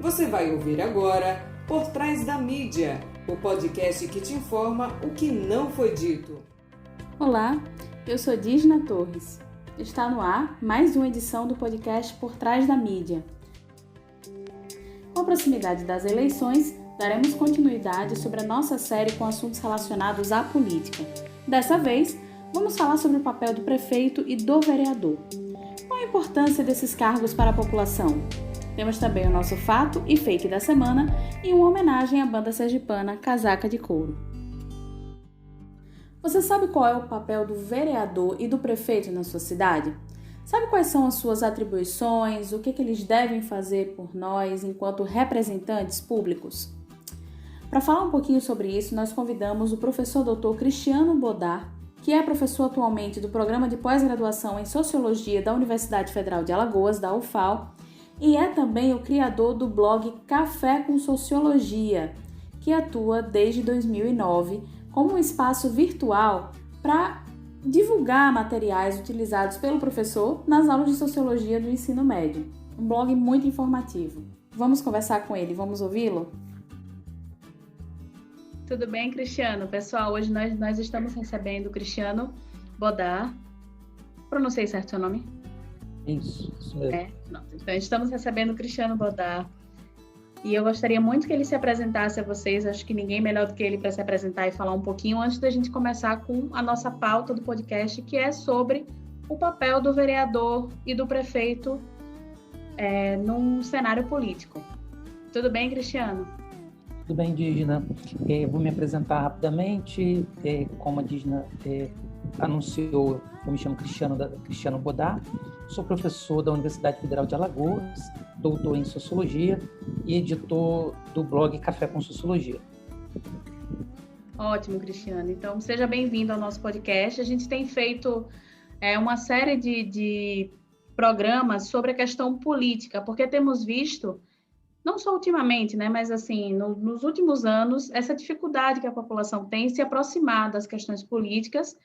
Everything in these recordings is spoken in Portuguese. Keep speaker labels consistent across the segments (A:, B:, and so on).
A: Você vai ouvir agora Por Trás da Mídia, o podcast que te informa o que não foi dito.
B: Olá, eu sou Dísna Torres. Está no ar mais uma edição do podcast Por Trás da Mídia. Com a proximidade das eleições, daremos continuidade sobre a nossa série com assuntos relacionados à política. Dessa vez, vamos falar sobre o papel do prefeito e do vereador. Qual a importância desses cargos para a população? Temos também o nosso fato e fake da semana e uma homenagem à banda sergipana Casaca de Couro. Você sabe qual é o papel do vereador e do prefeito na sua cidade? Sabe quais são as suas atribuições, o que eles devem fazer por nós enquanto representantes públicos? Para falar um pouquinho sobre isso, nós convidamos o professor Dr. Cristiano Bodar, que é professor atualmente do Programa de Pós-Graduação em Sociologia da Universidade Federal de Alagoas, da UFAL, e é também o criador do blog Café com Sociologia, que atua desde 2009 como um espaço virtual para divulgar materiais utilizados pelo professor nas aulas de Sociologia do ensino médio. Um blog muito informativo. Vamos conversar com ele, vamos ouvi-lo? Tudo bem, Cristiano? Pessoal, hoje nós estamos recebendo o Cristiano Bodar. Pronunciei certo o seu nome?
C: Isso mesmo.
B: Então, estamos recebendo o Cristiano Bodar e eu gostaria muito que ele se apresentasse a vocês. Acho que ninguém melhor do que ele para se apresentar e falar um pouquinho antes da gente começar com a nossa pauta do podcast, que é sobre o papel do vereador e do prefeito num cenário político. Tudo bem, Cristiano?
C: Tudo bem, Dísna. Vou me apresentar rapidamente. Como a Dísna anunciou, eu me chamo Cristiano Bodar, sou professor da Universidade Federal de Alagoas, doutor em Sociologia e editor do blog Café com Sociologia.
B: Ótimo, Cristiano. Então, seja bem-vindo ao nosso podcast. A gente tem feito uma série de programas sobre a questão política, porque temos visto, não só ultimamente, né, mas assim, nos últimos anos, essa dificuldade que a população tem em se aproximar das questões políticas,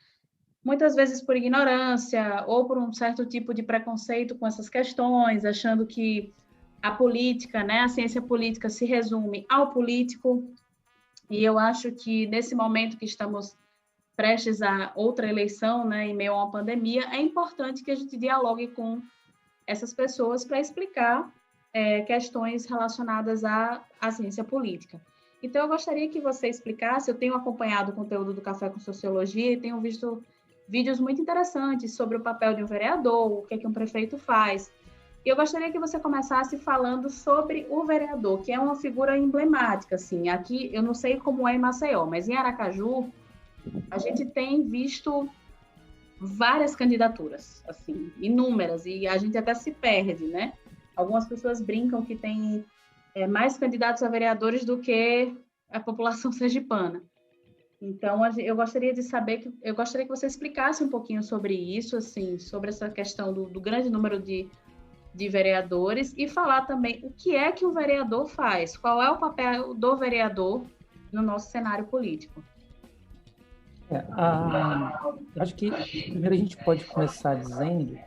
B: muitas vezes por ignorância ou por um certo tipo de preconceito com essas questões, achando que a política, né, a ciência política se resume ao político. E eu acho que nesse momento que estamos prestes a outra eleição, né, em meio a uma pandemia, é importante que a gente dialogue com essas pessoas para explicar questões relacionadas à ciência política. Então, eu gostaria que você explicasse. Eu tenho acompanhado o conteúdo do Café com Sociologia e tenho visto vídeos muito interessantes sobre o papel de um vereador, o que é que um prefeito faz. E eu gostaria que você começasse falando sobre o vereador, que é uma figura emblemática, assim. Aqui, eu não sei como é em Maceió, mas em Aracaju, a gente tem visto várias candidaturas, assim, inúmeras, e a gente até se perde, né? Algumas pessoas brincam que tem mais candidatos a vereadores do que a população sergipana. Então, eu gostaria que você explicasse um pouquinho sobre isso, assim, sobre essa questão do grande número de vereadores, e falar também o que é que o vereador faz, qual é o papel do vereador no nosso cenário político.
C: Acho que primeiro a gente pode começar dizendo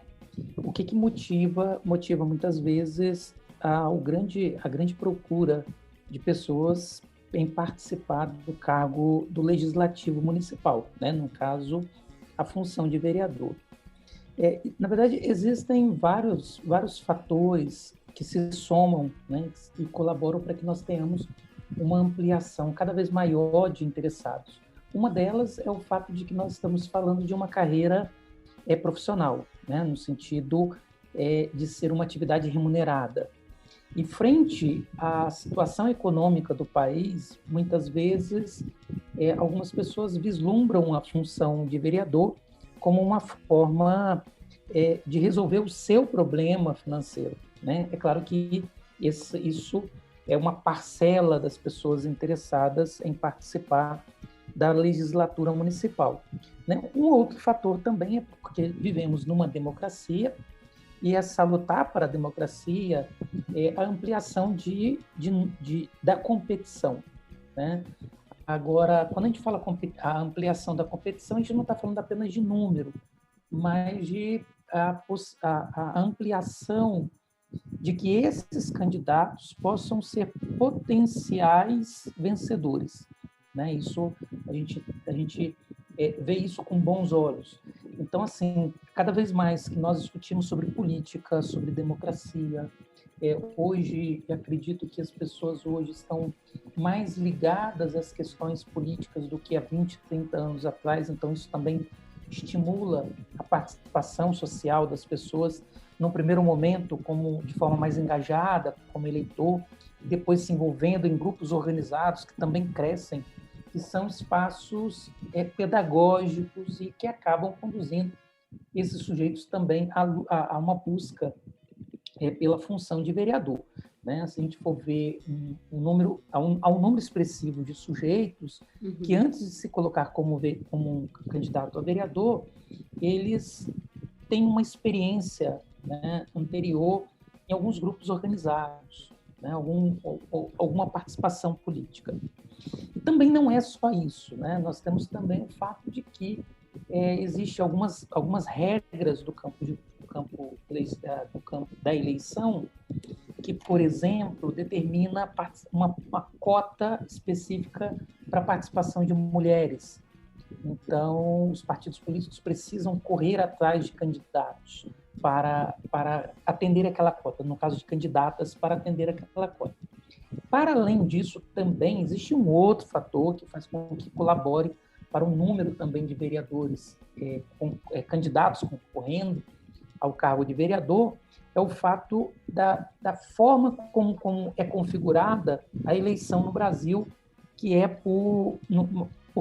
C: o que motiva muitas vezes a grande procura de pessoas em participar do cargo do Legislativo Municipal, né? No caso, a função de vereador. Na verdade, existem vários fatores que se somam, né, e colaboram para que nós tenhamos uma ampliação cada vez maior de interessados. Uma delas é o fato de que nós estamos falando de uma carreira profissional, né, no sentido de ser uma atividade remunerada. E frente à situação econômica do país, muitas vezes, algumas pessoas vislumbram a função de vereador como uma forma de resolver o seu problema financeiro, né? É claro que isso é uma parcela das pessoas interessadas em participar da legislatura municipal, né? Um outro fator também é porque vivemos numa democracia, e é salutar para a democracia a ampliação da competição, né? Agora, quando a gente fala a ampliação da competição, a gente não está falando apenas de número, mas de a ampliação de que esses candidatos possam ser potenciais vencedores, né? Isso a gente vê isso com bons olhos. Então, assim, cada vez mais que nós discutimos sobre política, sobre democracia, hoje eu acredito que as pessoas hoje estão mais ligadas às questões políticas do que há 20, 30 anos atrás, então isso também estimula a participação social das pessoas, num primeiro momento de forma mais engajada, como eleitor, depois se envolvendo em grupos organizados que também crescem, que são espaços pedagógicos e que acabam conduzindo esses sujeitos também a uma busca pela função de vereador. Né? Se a gente for ver há um número expressivo de sujeitos que, antes de se colocar como um candidato a vereador, eles têm uma experiência, né, anterior em alguns grupos organizados, né, alguma participação política. E também não é só isso, né? Nós temos também o fato de que existem algumas regras do campo da eleição que, por exemplo, determina uma cota específica para a participação de mulheres. Então, os partidos políticos precisam correr atrás de candidatos para atender aquela cota, no caso de candidatas, para atender aquela cota. Para além disso, também existe um outro fator que faz com que colabore para um número também de vereadores, candidatos concorrendo ao cargo de vereador, é o fato da forma como é configurada a eleição no Brasil, que é por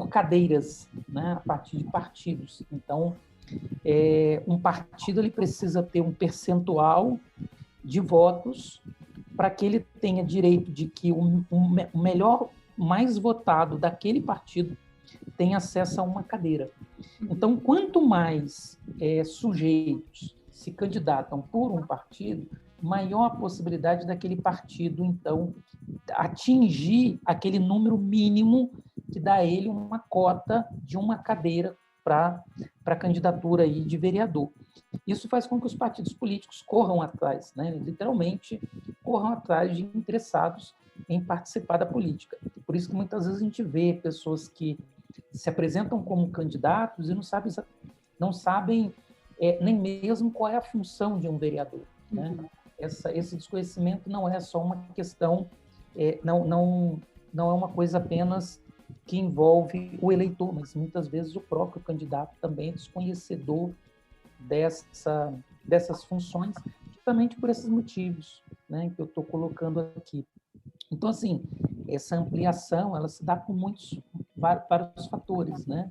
C: cadeiras, né, a partir de partidos. Então, um partido ele precisa ter um percentual de votos para que ele tenha direito de que o melhor, mais votado daquele partido tenha acesso a uma cadeira. Então, quanto mais sujeitos se candidatam por um partido, maior a possibilidade daquele partido, então, atingir aquele número mínimo que dá a ele uma cota de uma cadeira para a candidatura aí de vereador. Isso faz com que os partidos políticos corram atrás, né? Literalmente corram atrás de interessados em participar da política. Por isso que muitas vezes a gente vê pessoas que se apresentam como candidatos e não sabem nem mesmo qual é a função de um vereador, né? Esse desconhecimento não é só uma questão, não é uma coisa apenas que envolve o eleitor, mas muitas vezes o próprio candidato também é desconhecedor dessas funções, justamente por esses motivos, né, que eu estou colocando aqui. Então, assim, essa ampliação ela se dá por vários fatores, né?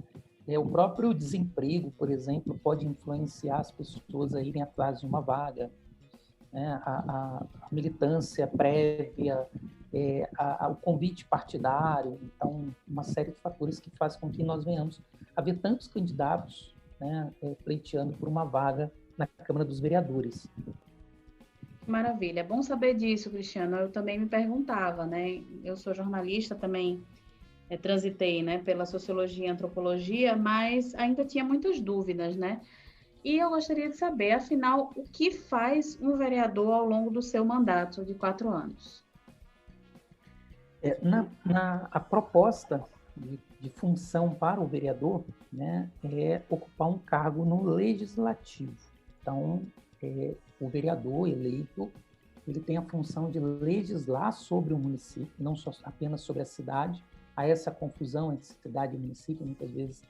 C: O próprio desemprego, por exemplo, pode influenciar as pessoas a irem atrás de uma vaga, né? A militância prévia, o convite partidário, então, uma série de fatores que faz com que nós venhamos a ver tantos candidatos, né, pleiteando por uma vaga na Câmara dos Vereadores.
B: Maravilha, é bom saber disso, Cristiano. Eu também me perguntava, né? Eu sou jornalista também, transitei, né, pela sociologia e antropologia, mas ainda tinha muitas dúvidas, né? E eu gostaria de saber, afinal, o que faz um vereador ao longo do seu mandato de 4 anos?
C: A proposta de função para o vereador, né, é ocupar um cargo no legislativo. Então, o vereador eleito, ele tem a função de legislar sobre o município, não só apenas sobre a cidade. Há essa confusão entre cidade e município, muitas vezes,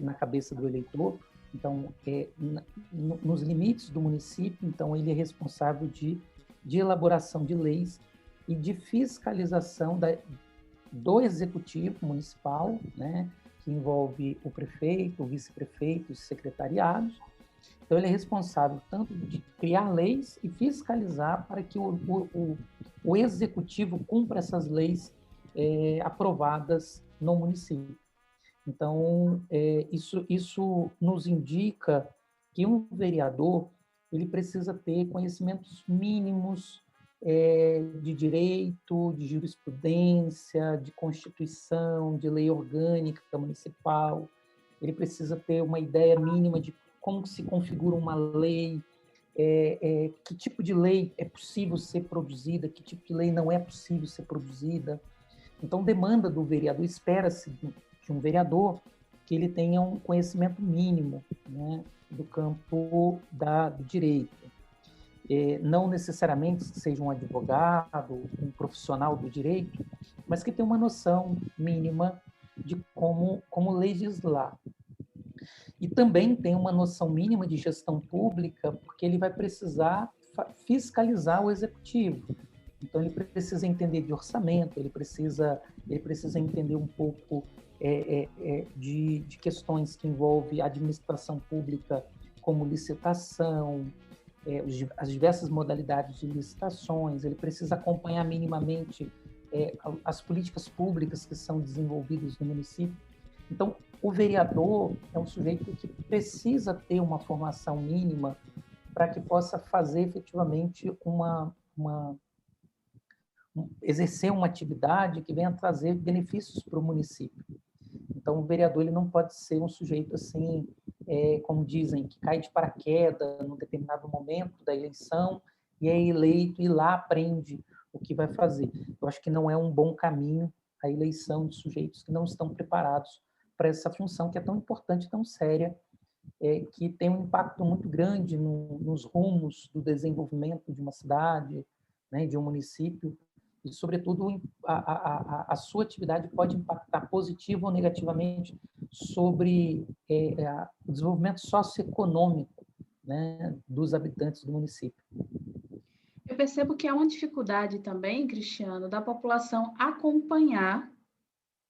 C: na cabeça do eleitor. Então, nos limites do município, então, ele é responsável de elaboração de leis e de fiscalização do executivo municipal, né, que envolve o prefeito, o vice-prefeito, os secretariados. Então, ele é responsável tanto de criar leis e fiscalizar para que o executivo cumpra essas leis aprovadas no município. Então, isso nos indica que um vereador ele precisa ter conhecimentos mínimos de direito, de jurisprudência, de constituição, de lei orgânica municipal. Ele precisa ter uma ideia mínima de como se configura uma lei, que tipo de lei é possível ser produzida, que tipo de lei não é possível ser produzida. Então, demanda do vereador, espera-se de um vereador que ele tenha um conhecimento mínimo, né, do campo do direito. Não necessariamente seja um advogado, um profissional do direito, mas que tenha uma noção mínima de como legislar. E também tem uma noção mínima de gestão pública, porque ele vai precisar fiscalizar o executivo. Então, ele precisa entender de orçamento, ele precisa entender um pouco de questões que envolvem administração pública, como licitação, as diversas modalidades de licitações, ele precisa acompanhar minimamente as políticas públicas que são desenvolvidas no município. Então, o vereador é um sujeito que precisa ter uma formação mínima para que possa fazer efetivamente exercer uma atividade que venha trazer benefícios para o município. Então, o vereador ele não pode ser um sujeito assim, como dizem, que cai de paraquedas num determinado momento da eleição e é eleito e lá aprende o que vai fazer. Eu acho que não é um bom caminho a eleição de sujeitos que não estão preparados para essa função que é tão importante, tão séria, que tem um impacto muito grande nos rumos do desenvolvimento de uma cidade, né, de um município, e, sobretudo, a sua atividade pode impactar positivo ou negativamente sobre o desenvolvimento socioeconômico, né, dos habitantes do município.
B: Eu percebo que há uma dificuldade também, Cristiano, da população acompanhar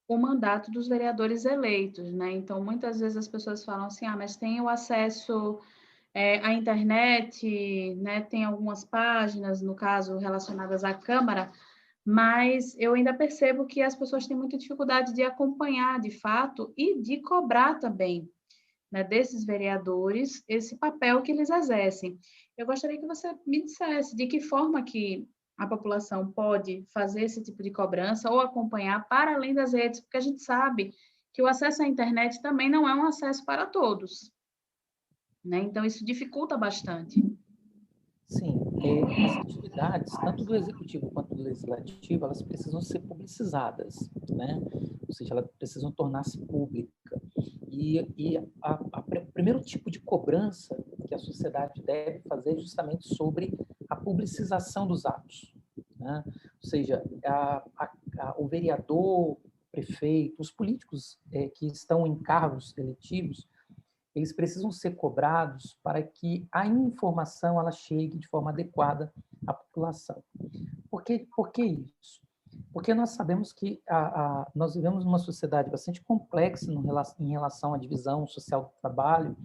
B: o mandato dos vereadores eleitos, né? Então, muitas vezes as pessoas falam assim, mas tem o acesso à internet, né? Tem algumas páginas, no caso, relacionadas à Câmara, mas eu ainda percebo que as pessoas têm muita dificuldade de acompanhar, de fato, e de cobrar também, né, desses vereadores esse papel que eles exercem. Eu gostaria que você me dissesse de que forma que a população pode fazer esse tipo de cobrança ou acompanhar para além das redes, porque a gente sabe que o acesso à internet também não é um acesso para todos, né? Então, isso dificulta bastante.
C: Sim, as atividades, tanto do executivo quanto do legislativo, elas precisam ser publicizadas, né? Ou seja, elas precisam tornar-se públicas. O primeiro tipo de cobrança que a sociedade deve fazer é justamente sobre a publicização dos atos, né? Ou seja, o vereador, o prefeito, os políticos que estão em cargos eletivos, eles precisam ser cobrados para que a informação ela chegue de forma adequada à população. Por que isso? Porque nós sabemos que nós vivemos numa sociedade bastante complexa em relação à divisão social do trabalho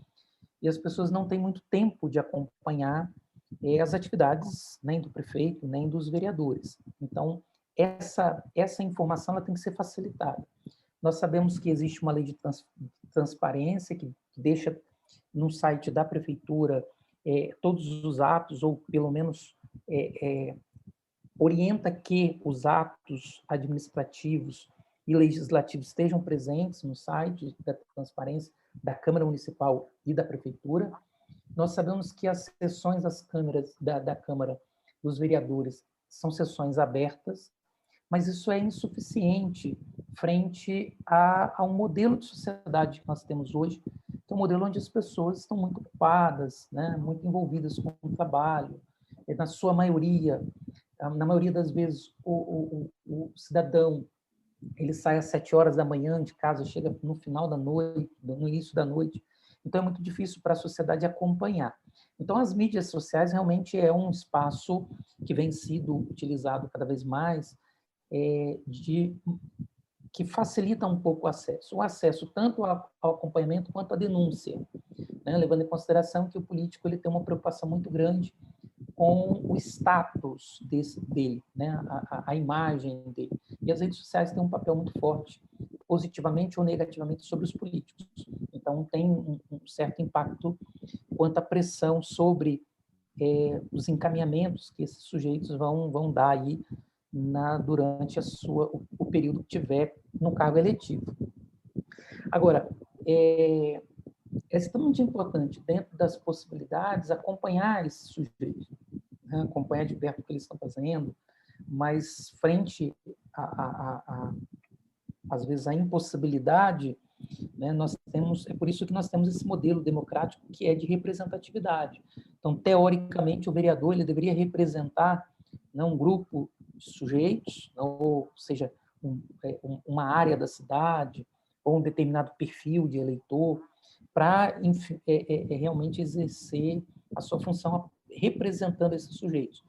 C: e as pessoas não têm muito tempo de acompanhar as atividades nem do prefeito, nem dos vereadores. Então, essa informação ela tem que ser facilitada. Nós sabemos que existe uma lei de transparência que deixa no site da prefeitura todos os atos, ou pelo menos orienta que os atos administrativos e legislativos estejam presentes no site da transparência da Câmara Municipal e da Prefeitura. Nós sabemos que as sessões das câmaras da Câmara dos Vereadores são sessões abertas, mas isso é insuficiente frente a um modelo de sociedade que nós temos hoje, que é um modelo onde as pessoas estão muito ocupadas, né, muito envolvidas com o trabalho, na sua maioria, na maioria das vezes, o cidadão ele sai às 7 horas da manhã de casa, chega no final da noite, no início da noite, então é muito difícil para a sociedade acompanhar. Então, as mídias sociais realmente é um espaço que vem sido utilizado cada vez mais, que facilita um pouco o acesso tanto ao acompanhamento quanto à denúncia, né? Levando em consideração que o político ele tem uma preocupação muito grande com o status dele, né? A imagem dele. E as redes sociais têm um papel muito forte, positivamente ou negativamente, sobre os políticos. Então, tem um certo impacto quanto à pressão sobre os encaminhamentos que esses sujeitos vão dar aí durante o período que tiver no cargo eletivo. Agora, é extremamente importante, dentro das possibilidades, acompanhar esses sujeitos, né? Acompanhar de perto o que eles estão fazendo, mas frente às vezes, a impossibilidade, né, é por isso que nós temos esse modelo democrático que é de representatividade. Então, teoricamente, o vereador ele deveria representar, né, um grupo de sujeitos, ou seja, uma área da cidade, ou um determinado perfil de eleitor, para realmente exercer a sua função representando esses sujeitos,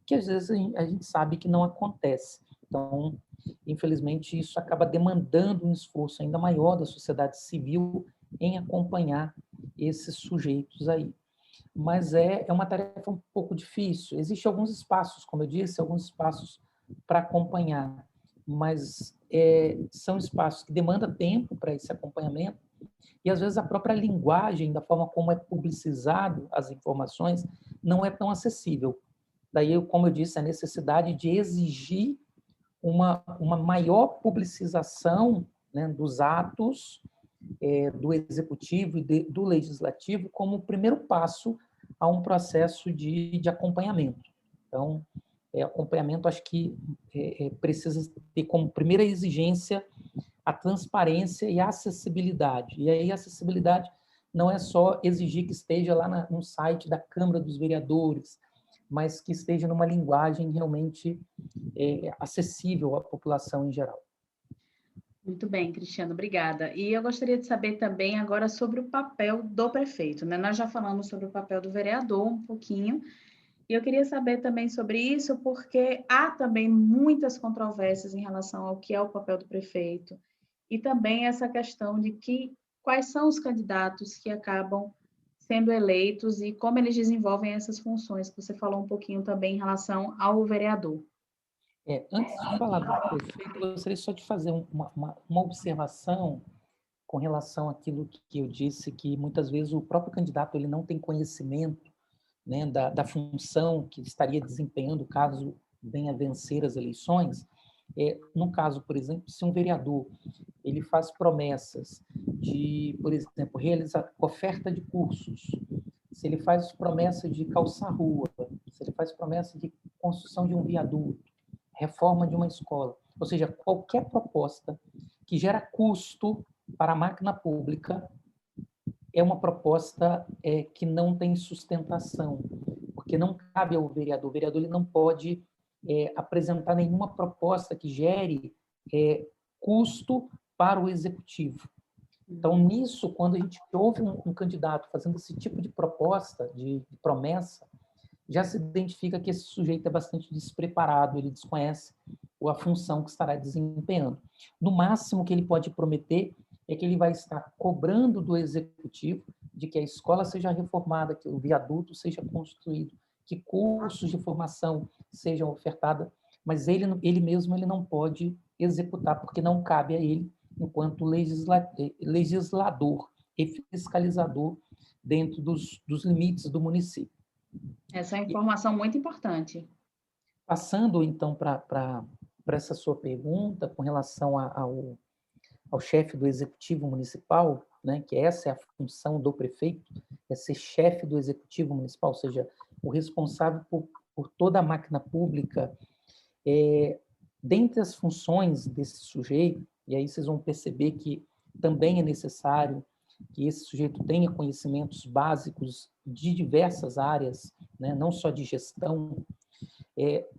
C: que às vezes a gente sabe que não acontece. Então, infelizmente, isso acaba demandando um esforço ainda maior da sociedade civil em acompanhar esses sujeitos aí. Mas é uma tarefa um pouco difícil. Existem alguns espaços, como eu disse, alguns espaços para acompanhar, mas são espaços que demandam tempo para esse acompanhamento, e às vezes a própria linguagem, da forma como é publicizado as informações, não é tão acessível. Daí, como eu disse, a necessidade de exigir uma maior publicização, né, dos atos do executivo e do legislativo como o primeiro passo a um processo de acompanhamento. Então, acompanhamento, acho que precisa ter como primeira exigência a transparência e a acessibilidade. E aí, a acessibilidade não é só exigir que esteja lá no site da Câmara dos Vereadores, mas que esteja numa linguagem realmente acessível à população em geral.
B: Muito bem, Cristiano, obrigada. E eu gostaria de saber também agora sobre o papel do prefeito, né? Nós já falamos sobre o papel do vereador um pouquinho, e eu queria saber também sobre isso, porque há também muitas controvérsias em relação ao que é o papel do prefeito, e também essa questão de quais são os candidatos que acabam sendo eleitos e como eles desenvolvem essas funções, que você falou um pouquinho também em relação ao vereador.
C: Antes de falar do prefeito, eu gostaria só de fazer uma observação com relação àquilo que eu disse, que muitas vezes o próprio candidato ele não tem conhecimento, né, da função que estaria desempenhando caso venha vencer as eleições. No caso, por exemplo, se um vereador ele faz promessas de, por exemplo, realizar oferta de cursos, se ele faz promessa de calçar rua, se ele faz promessa de construção de um viaduto, reforma de uma escola, ou seja, qualquer proposta que gera custo para a máquina pública é uma proposta que não tem sustentação, porque não cabe ao vereador. O vereador ele não pode apresentar nenhuma proposta que gere custo para o executivo. Então, nisso, quando a gente ouve um candidato fazendo esse tipo de proposta, de promessa, já se identifica que esse sujeito é bastante despreparado, ele desconhece a função que estará desempenhando. No máximo que ele pode prometer é que ele vai estar cobrando do executivo de que a escola seja reformada, que o viaduto seja construído, que cursos de formação sejam ofertados, mas ele mesmo ele não pode executar, porque não cabe a ele, enquanto legislador e fiscalizador dentro dos limites do município.
B: Essa é uma informação muito importante.
C: Passando, então, para essa sua pergunta com relação ao chefe do executivo municipal, né, que essa é a função do prefeito, é ser chefe do executivo municipal, ou seja, o responsável por toda a máquina pública. Dentre as funções desse sujeito, e aí vocês vão perceber que também é necessário que esse sujeito tenha conhecimentos básicos de diversas áreas, né, não só de gestão.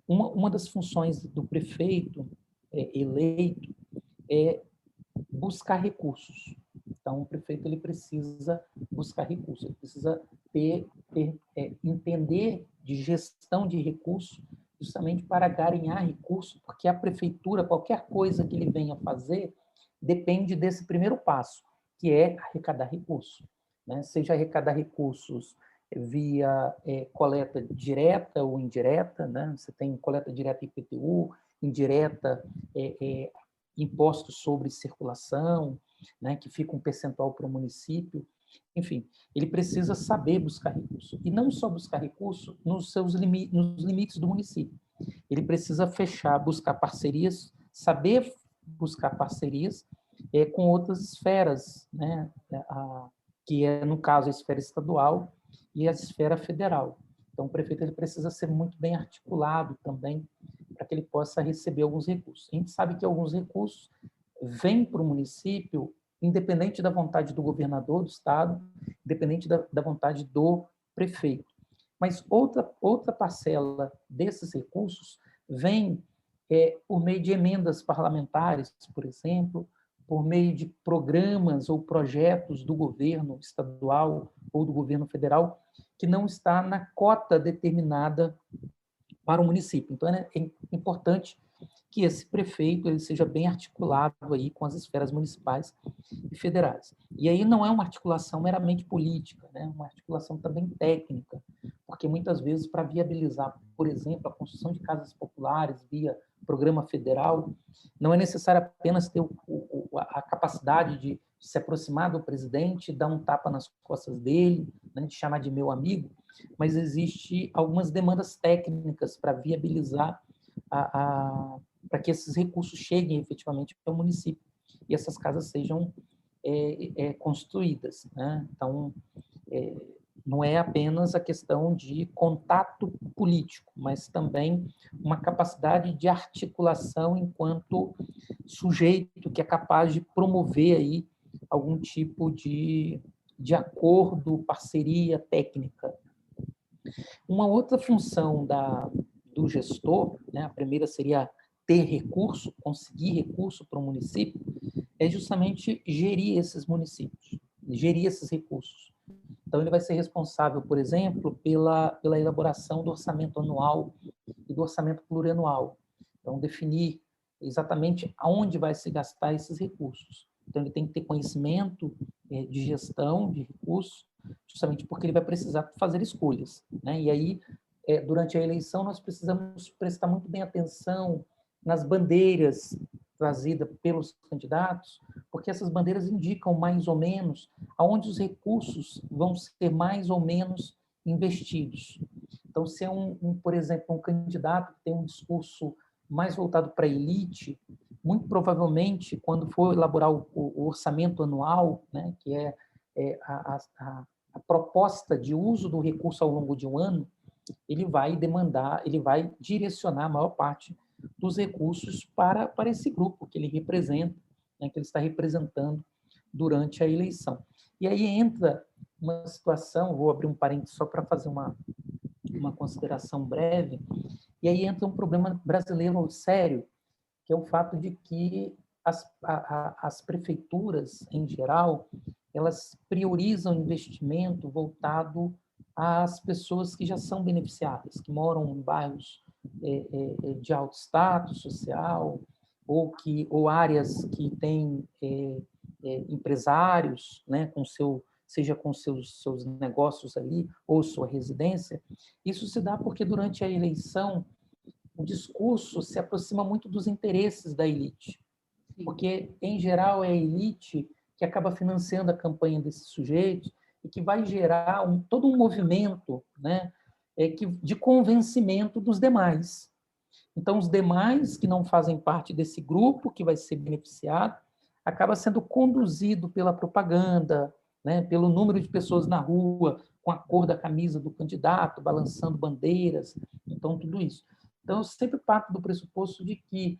C: Uma das funções do prefeito eleito é buscar recursos. Então, o prefeito ele precisa buscar recursos, ele precisa entender de gestão de recursos, justamente para garinhar recursos, porque a prefeitura, qualquer coisa que ele venha fazer, depende desse primeiro passo, que é arrecadar recursos, né? Seja arrecadar recursos via coleta direta ou indireta, né? Você tem coleta direta IPTU, indireta impostos sobre circulação, né? Que fica um percentual para o município. Enfim, ele precisa saber buscar recurso. E não só buscar recurso nos limites do município. Ele precisa buscar parcerias, saber buscar parcerias com outras esferas, né, que é, no caso, a esfera estadual e a esfera federal. Então, o prefeito ele precisa ser muito bem articulado também para que ele possa receber alguns recursos. A gente sabe que alguns recursos vêm para o município independente da vontade do governador do estado, independente da vontade do prefeito. Mas outra parcela desses recursos vem por meio de emendas parlamentares, por exemplo, por meio de programas ou projetos do governo estadual ou do governo federal, que não está na cota determinada para o município. Então, é importante que esse prefeito ele seja bem articulado aí com as esferas municipais e federais. E aí não é uma articulação meramente política, né? Uma articulação também técnica, porque muitas vezes para viabilizar, por exemplo, a construção de casas populares via programa federal, não é necessário apenas ter a capacidade de se aproximar do presidente, dar um tapa nas costas dele, né, de chamar de meu amigo, mas existe algumas demandas técnicas para viabilizar para que esses recursos cheguem efetivamente ao município e essas casas sejam construídas, né? Então, não é apenas a questão de contato político, mas também uma capacidade de articulação enquanto sujeito que é capaz de promover aí algum tipo de acordo, parceria técnica. Uma outra função do gestor, né, a primeira seria ter recurso, conseguir recurso para o município, é justamente gerir esses municípios, gerir esses recursos. Então, ele vai ser responsável, por exemplo, pela elaboração do orçamento anual e do orçamento plurianual. Então, definir exatamente aonde vai se gastar esses recursos. Então, ele tem que ter conhecimento de gestão de recursos, justamente porque ele vai precisar fazer escolhas, né? E aí, durante a eleição, nós precisamos prestar muito bem atenção nas bandeiras trazidas pelos candidatos, porque essas bandeiras indicam mais ou menos aonde os recursos vão ser mais ou menos investidos. Então, se é por exemplo, um candidato que tem um discurso mais voltado para a elite, muito provavelmente, quando for elaborar o orçamento anual, né, que é a proposta de uso do recurso ao longo de um ano, ele vai direcionar a maior parte dos recursos para esse grupo que ele representa, né, que ele está representando durante a eleição. E aí entra uma situação, vou abrir um parênteses só para fazer uma consideração breve, e aí entra um problema brasileiro sério, que é o fato de que as prefeituras, em geral, elas priorizam investimento voltado às pessoas que já são beneficiadas, que moram em bairros de alto status social, ou áreas que têm empresários, né, seja com seus negócios ali, ou sua residência. Isso se dá porque, durante a eleição, o discurso se aproxima muito dos interesses da elite, porque, em geral, é a elite que acaba financiando a campanha desses sujeitos e que vai gerar todo um movimento, né, de convencimento dos demais. Então, os demais que não fazem parte desse grupo que vai ser beneficiado, acaba sendo conduzido pela propaganda, né, pelo número de pessoas na rua, com a cor da camisa do candidato, balançando bandeiras, então tudo isso. Então, eu sempre parto do pressuposto de que,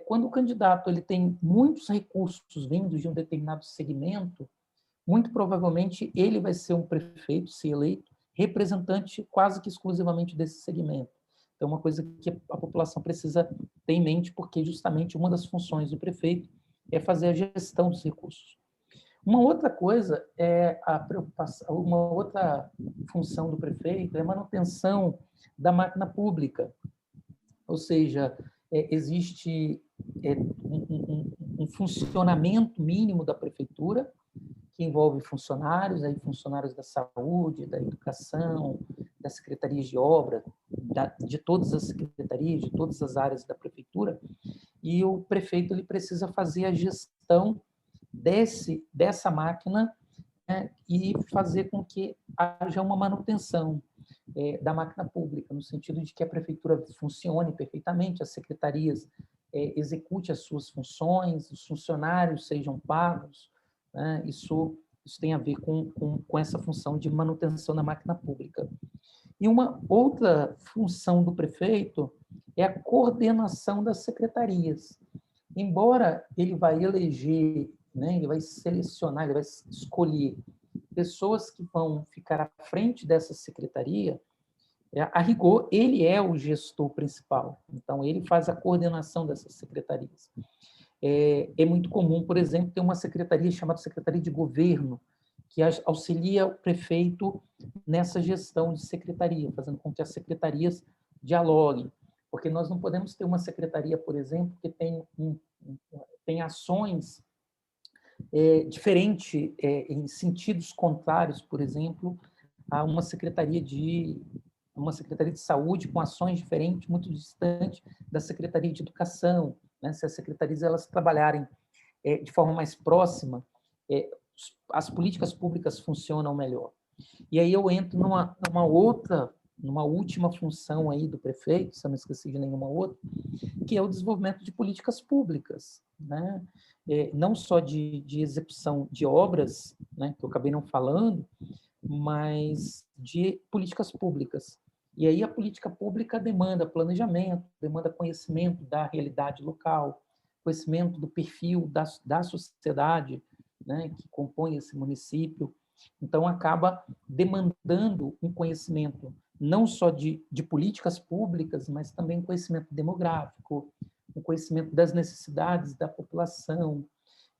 C: quando o candidato ele tem muitos recursos vindos de um determinado segmento, muito provavelmente ele vai ser um prefeito, se eleito, representante quase que exclusivamente desse segmento. Então, é uma coisa que a população precisa ter em mente, porque justamente uma das funções do prefeito é fazer a gestão dos recursos. Uma outra coisa é a preocupação, uma outra função do prefeito é a manutenção da máquina pública. Ou seja, existe um funcionamento mínimo da prefeitura, que envolve funcionários, funcionários da saúde, da educação, das secretarias de obra, de todas as secretarias, de todas as áreas da prefeitura, e o prefeito ele precisa fazer a gestão dessa máquina, né, e fazer com que haja uma manutenção da máquina pública, no sentido de que a prefeitura funcione perfeitamente, as secretarias execute as suas funções, os funcionários sejam pagos, né? Isso Isso tem a ver com essa função de manutenção da máquina pública. E uma outra função do prefeito é a coordenação das secretarias. Embora ele vai eleger, né, ele vai selecionar, ele vai escolher pessoas que vão ficar à frente dessa secretaria, a rigor, ele é o gestor principal. Então, ele faz a coordenação dessas secretarias. É muito comum, por exemplo, ter uma secretaria chamada Secretaria de Governo, que auxilia o prefeito nessa gestão de secretaria, fazendo com que as secretarias dialoguem. Porque nós não podemos ter uma secretaria, por exemplo, que tem ações diferentes, em sentidos contrários, por exemplo, a uma secretaria de saúde com ações diferentes, muito distantes da Secretaria de Educação, né? Se as secretarias elas trabalharem de forma mais próxima, as políticas públicas funcionam melhor. E aí eu entro numa última função aí do prefeito, se eu não esqueci de nenhuma outra, que é o desenvolvimento de políticas públicas, né? Não só de execução de obras, né, que eu acabei não falando, mas de políticas públicas. E aí a política pública demanda planejamento, demanda conhecimento da realidade local, conhecimento do perfil da sociedade, né, que compõe esse município. Então, acaba demandando um conhecimento não só de políticas públicas, mas também um conhecimento demográfico, um conhecimento das necessidades da população.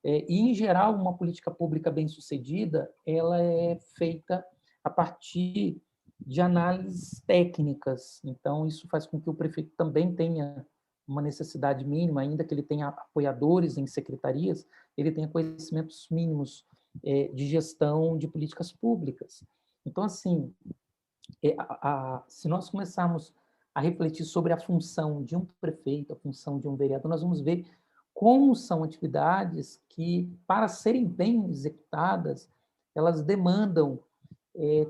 C: E, em geral, uma política pública bem-sucedida, ela é feita a partir de análises técnicas. Então, isso faz com que o prefeito também tenha uma necessidade mínima, ainda que ele tenha apoiadores em secretarias, ele tenha conhecimentos mínimos de gestão de políticas públicas. Então, assim, se nós começarmos a refletir sobre a função de um prefeito, a função de um vereador, nós vamos ver como são atividades que, para serem bem executadas, elas demandam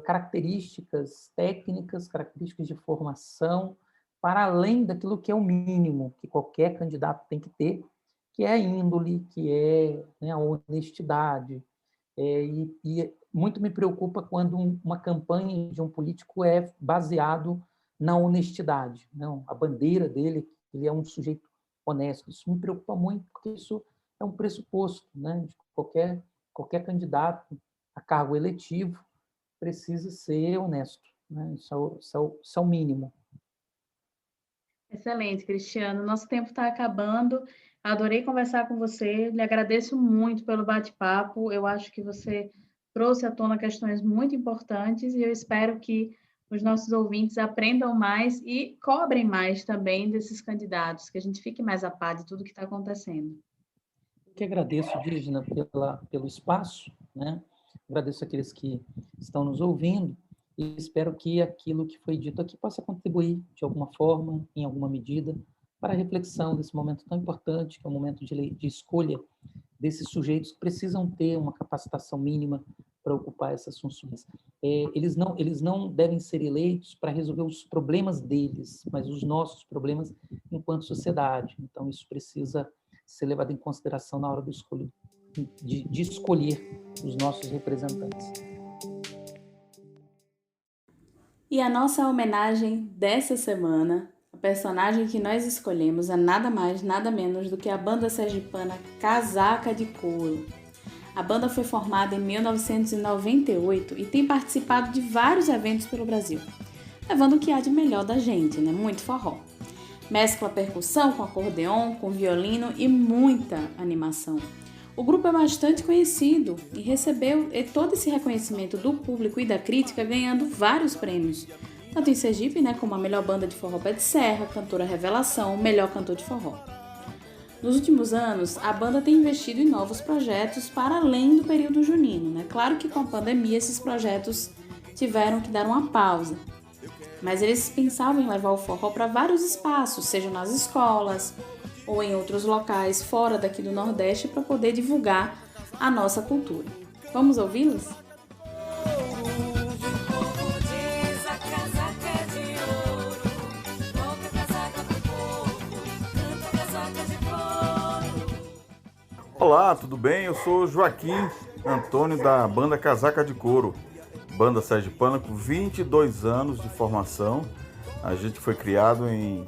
C: características técnicas, características de formação, para além daquilo que é o mínimo que qualquer candidato tem que ter, que é a índole, que é, né, a honestidade. E muito me preocupa quando uma campanha de um político é baseado na honestidade. Não, a bandeira dele, ele é um sujeito honesto. Isso me preocupa muito, porque isso é um pressuposto, né, de qualquer candidato a cargo eletivo precisa ser honesto, né? Isso é o mínimo.
B: Excelente, Cristiano. Nosso tempo está acabando. Adorei conversar com você. Lhe agradeço muito pelo bate-papo. Eu acho que você trouxe à tona questões muito importantes e eu espero que os nossos ouvintes aprendam mais e cobrem mais também desses candidatos, que a gente fique mais a par de tudo que está acontecendo.
C: Eu que agradeço, Dígina, pelo espaço, né? Agradeço àqueles que estão nos ouvindo e espero que aquilo que foi dito aqui possa contribuir de alguma forma, em alguma medida, para a reflexão desse momento tão importante, que é o momento de escolha desses sujeitos que precisam ter uma capacitação mínima para ocupar essas funções. Eles não devem ser eleitos para resolver os problemas deles, mas os nossos problemas enquanto sociedade. Então, isso precisa ser levado em consideração na hora de escolher os nossos representantes.
D: E a nossa homenagem dessa semana, a personagem que nós escolhemos é nada mais, nada menos do que a banda sergipana Casaca de Couro. A banda foi formada em 1998 e tem participado de vários eventos pelo Brasil, levando o que há de melhor da gente, né? Muito forró. Mescla percussão com acordeon, com violino e muita animação. O grupo é bastante conhecido e recebeu todo esse reconhecimento do público e da crítica, ganhando vários prêmios, tanto em Sergipe, né, como a melhor banda de forró pé de serra, cantora revelação, melhor cantor de forró. Nos últimos anos, a banda tem investido em novos projetos para além do período junino, né? Claro que com a pandemia esses projetos tiveram que dar uma pausa, mas eles pensavam em levar o forró para vários espaços, seja nas escolas ou em outros locais fora daqui do Nordeste, para poder divulgar a nossa cultura. Vamos ouvi-los?
E: Olá, tudo bem? Eu sou Joaquim Antônio, da banda Casaca de Couro, banda sergipana com 22 anos de formação. A gente foi criado em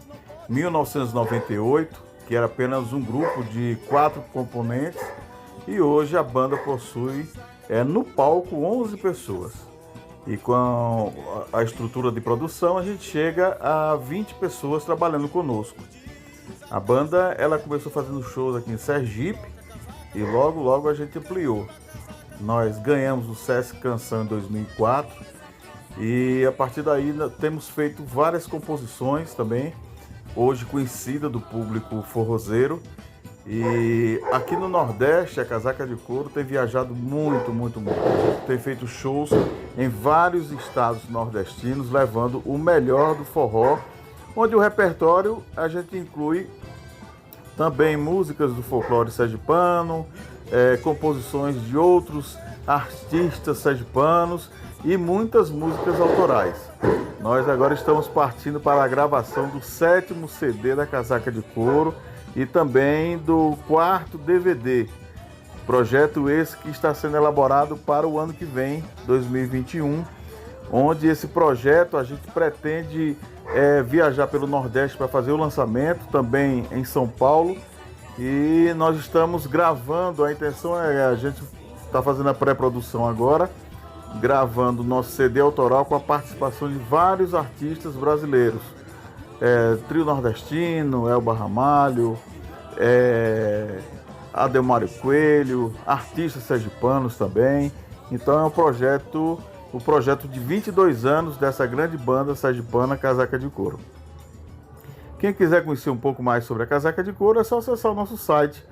E: 1998, que era apenas um grupo de 4 componentes, e hoje a banda possui no palco 11 pessoas. E com a estrutura de produção a gente chega a 20 pessoas trabalhando conosco. A banda ela começou fazendo shows aqui em Sergipe e logo a gente ampliou. Nós ganhamos o Sesc Canção em 2004 e a partir daí temos feito várias composições também, hoje conhecida do público forrozeiro. E aqui no Nordeste, a Casaca de Couro tem viajado muito. Tem feito shows em vários estados nordestinos, levando o melhor do forró, onde o repertório a gente inclui também músicas do folclore sergipano, composições de outros artistas sergipanos e muitas músicas autorais. Nós agora estamos partindo para a gravação do 7º CD da Casaca de Couro e também do 4º DVD. Projeto esse que está sendo elaborado para o ano que vem, 2021, onde esse projeto a gente pretende viajar pelo Nordeste para fazer o lançamento, também em São Paulo. E nós estamos gravando, a intenção a gente está fazendo a pré-produção agora, gravando o nosso CD autoral com a participação de vários artistas brasileiros. Trio Nordestino, Elba Ramalho, Adelmário Coelho, artistas sergipanos também. Então é o projeto de 22 anos dessa grande banda sergipana Casaca de Couro. Quem quiser conhecer um pouco mais sobre a Casaca de Couro é só acessar o nosso site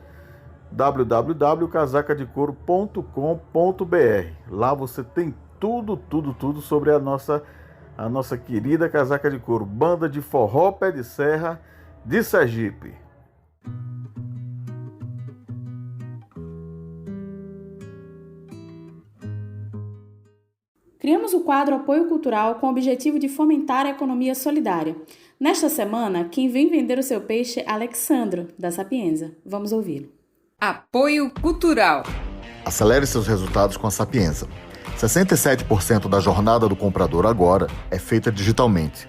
E: www.casacadecouro.com.br. Lá você tem tudo sobre a nossa querida Casaca de Couro, banda de forró pé de serra de Sergipe.
D: Criamos o quadro Apoio Cultural com o objetivo de fomentar a economia solidária. Nesta semana, quem vem vender o seu peixe é Alexandro, da Sapienza. Vamos ouvi-lo.
A: Apoio Cultural.
F: Acelere seus resultados com a Sapienza. 67% da jornada do comprador agora é feita digitalmente.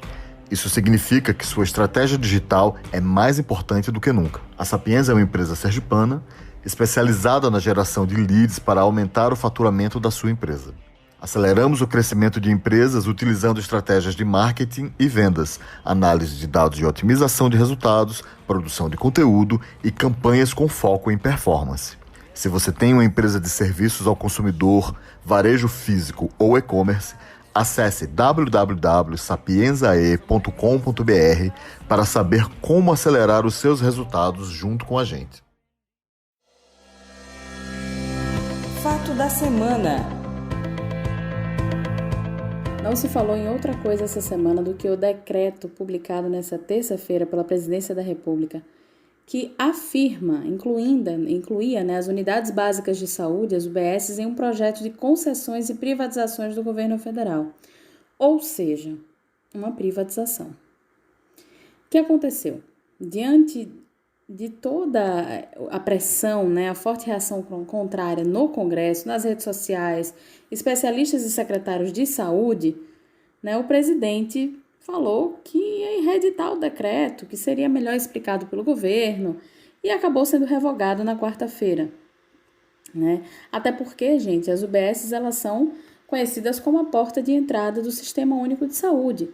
F: Isso significa que sua estratégia digital é mais importante do que nunca. A Sapienza é uma empresa sergipana especializada na geração de leads para aumentar o faturamento da sua empresa. Aceleramos o crescimento de empresas utilizando estratégias de marketing e vendas, análise de dados de otimização de resultados, produção de conteúdo e campanhas com foco em performance. Se você tem uma empresa de serviços ao consumidor, varejo físico ou e-commerce, acesse www.sapienzae.com.br para saber como acelerar os seus resultados junto com a gente.
A: Fato da semana.
D: Não se falou em outra coisa essa semana do que o decreto publicado nesta terça-feira pela Presidência da República, que afirma, incluía as unidades básicas de saúde, as UBSs, em um projeto de concessões e privatizações do governo federal. Ou seja, uma privatização. O que aconteceu? Diante de toda a pressão, a forte reação contrária no Congresso, nas redes sociais, especialistas e secretários de saúde, o presidente falou que ia reeditar o decreto, que seria melhor explicado pelo governo, e acabou sendo revogado na quarta-feira. Até porque, gente, as UBSs elas são conhecidas como a porta de entrada do Sistema Único de Saúde,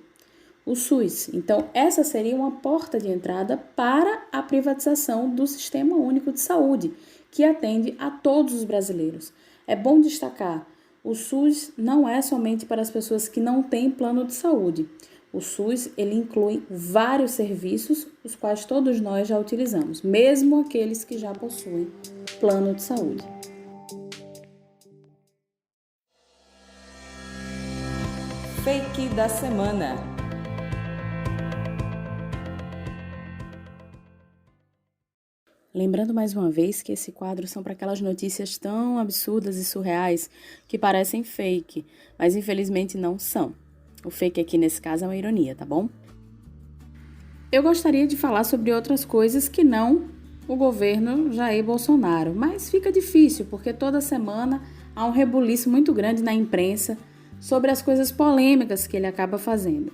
D: o SUS. Então, essa seria uma porta de entrada para a privatização do Sistema Único de Saúde, que atende a todos os brasileiros. É bom destacar, o SUS não é somente para as pessoas que não têm plano de saúde. O SUS, ele inclui vários serviços, os quais todos nós já utilizamos, mesmo aqueles que já possuem plano de saúde.
A: Fake da semana.
D: Lembrando mais uma vez que esse quadro são para aquelas notícias tão absurdas e surreais que parecem fake, mas infelizmente não são. O fake aqui nesse caso é uma ironia, tá bom? Eu gostaria de falar sobre outras coisas que não o governo Jair Bolsonaro, mas fica difícil porque toda semana há um rebuliço muito grande na imprensa sobre as coisas polêmicas que ele acaba fazendo.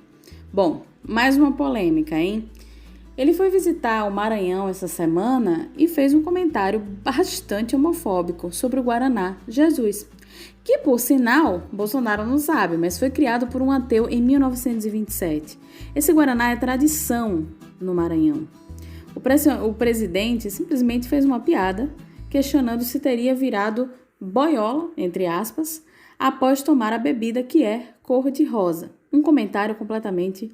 D: Bom, mais uma polêmica, hein? Ele foi visitar o Maranhão essa semana e fez um comentário bastante homofóbico sobre o Guaraná Jesus, que, por sinal, Bolsonaro não sabe, mas foi criado por um ateu em 1927. Esse Guaraná é tradição no Maranhão. O presidente simplesmente fez uma piada questionando se teria virado boiola, entre aspas, após tomar a bebida que é cor-de-rosa. Um comentário completamente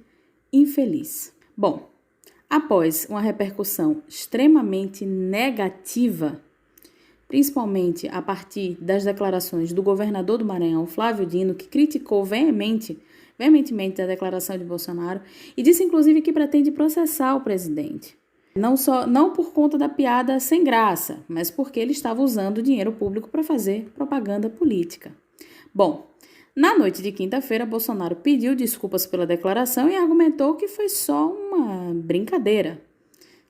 D: infeliz. Bom, após uma repercussão extremamente negativa, principalmente a partir das declarações do governador do Maranhão, Flávio Dino, que criticou veementemente a declaração de Bolsonaro e disse inclusive que pretende processar o presidente. Não por conta da piada sem graça, mas porque ele estava usando dinheiro público para fazer propaganda política. Bom, na noite de quinta-feira, Bolsonaro pediu desculpas pela declaração e argumentou que foi só uma brincadeira.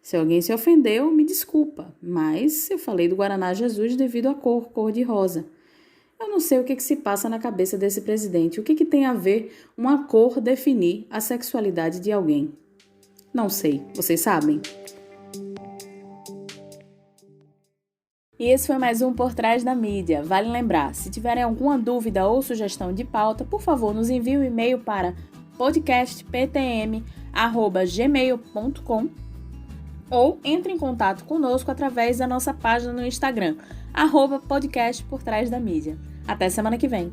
D: Se alguém se ofendeu, me desculpa, mas eu falei do Guaraná Jesus devido à cor de rosa. Eu não sei o que se passa na cabeça desse presidente. O que tem a ver uma cor definir a sexualidade de alguém? Não sei, vocês sabem? E esse foi mais um Por Trás da Mídia. Vale lembrar, se tiverem alguma dúvida ou sugestão de pauta, por favor, nos envie um e-mail para podcastptm@gmail.com ou entre em contato conosco através da nossa página no Instagram, @podcastportrásdamídia. Até semana que vem!